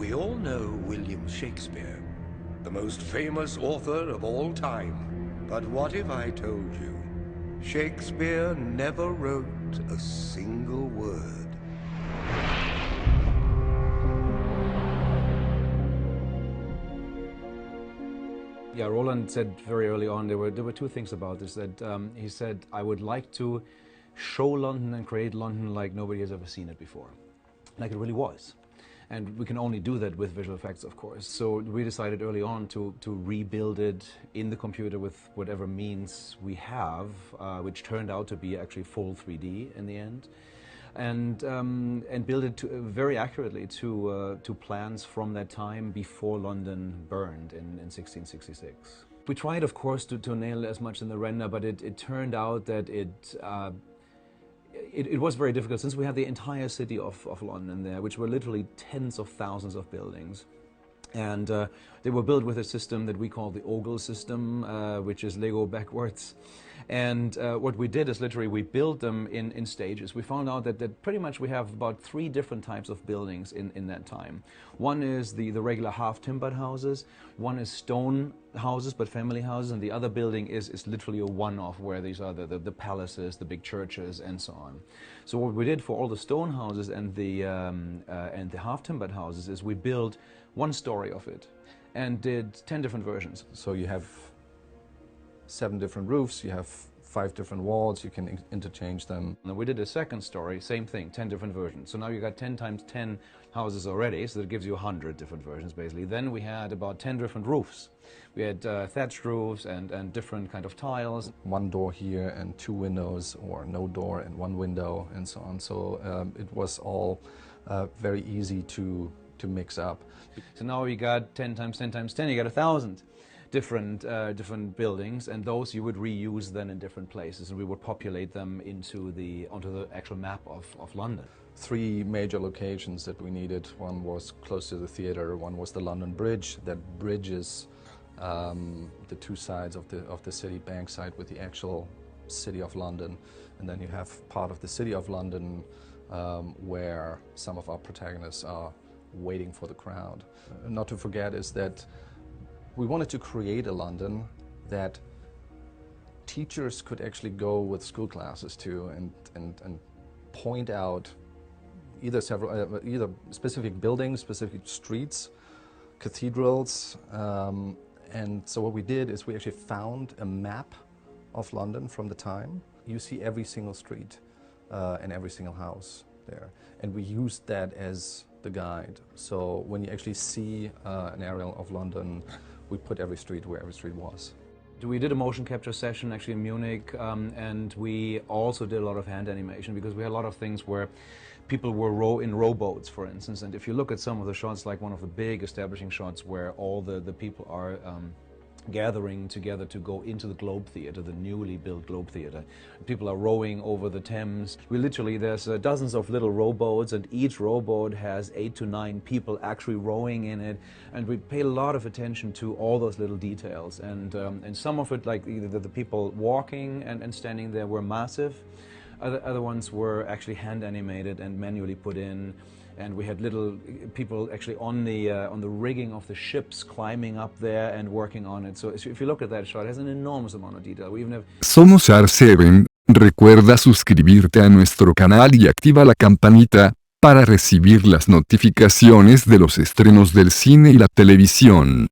We all know William Shakespeare, the most famous author of all time. But what if I told you Shakespeare never wrote a single word? Yeah, Roland said very early on, there were two things about this. That he said, I would like to show London and create London like nobody has ever seen it before, like it really was. And we can only do that with visual effects, of course. So we decided early on to rebuild it in the computer with whatever means we have, which turned out to be actually full 3D in the end. And build it very accurately to plans from that time before London burned in 1666. We tried, of course, to nail as much in the render, but it turned out that it was very difficult, since we had the entire city of London there, which were literally tens of thousands of buildings. And they were built with a system that we call the Ogle system, which is Lego backwards. And what we did is literally we built them in stages. We found out that pretty much we have about 3 different types of buildings in that time. One is the regular half-timbered houses, one is stone houses, but family houses, and the other building is literally a one-off, where these are the palaces, the big churches, and so on. So what we did for all the stone houses and the half-timbered houses is we built one story of it and did 10 different versions. So you have 7 different roofs, you have 5 different walls, you can interchange them. And we did a second story, same thing, 10 different versions. So now you got 10 times 10 houses already, so that gives you 100 different versions basically. Then we had about 10 different roofs. We had thatched roofs and different kind of tiles. 1 door here and 2 windows, or no door and 1 window, and so on. So it was all very easy to mix up. So now you got 10 times 10 times 10, you got 1,000 different buildings, and those you would reuse then in different places, and we would populate them onto the actual map of London. 3 major locations that we needed. One was close to the theatre, one was the London Bridge that bridges the 2 sides of the city, Bankside with the actual city of London, and then you have part of the city of London where some of our protagonists are waiting for the crowd. Not to forget is that we wanted to create a London that teachers could actually go with school classes to and point out either specific buildings, specific streets, cathedrals, and so what we did is we actually found a map of London from the time. You see every single street and every single house there, and we used that as the guide. So when you actually see an area of London, we put every street where every street was. We did a motion capture session actually in Munich, and we also did a lot of hand animation, because we had a lot of things where people were in rowboats, for instance. And if you look at some of the shots, like one of the big establishing shots where all the people are gathering together to go into the Globe Theatre, the newly built Globe Theatre. People are rowing over the Thames. There's dozens of little rowboats, and each rowboat has 8 to 9 people actually rowing in it, and we pay a lot of attention to all those little details. And some of it, like the people walking and standing there, were massive. Other ones were actually hand animated and manually put in. And we had little people actually on the rigging of the ships climbing up there and working on it. So if you look at that shot, it has an enormous amount of detail. We even have... Somos R7. Recuerda suscribirte a nuestro canal y activa la campanita para recibir las notificaciones de los estrenos del cine y la televisión.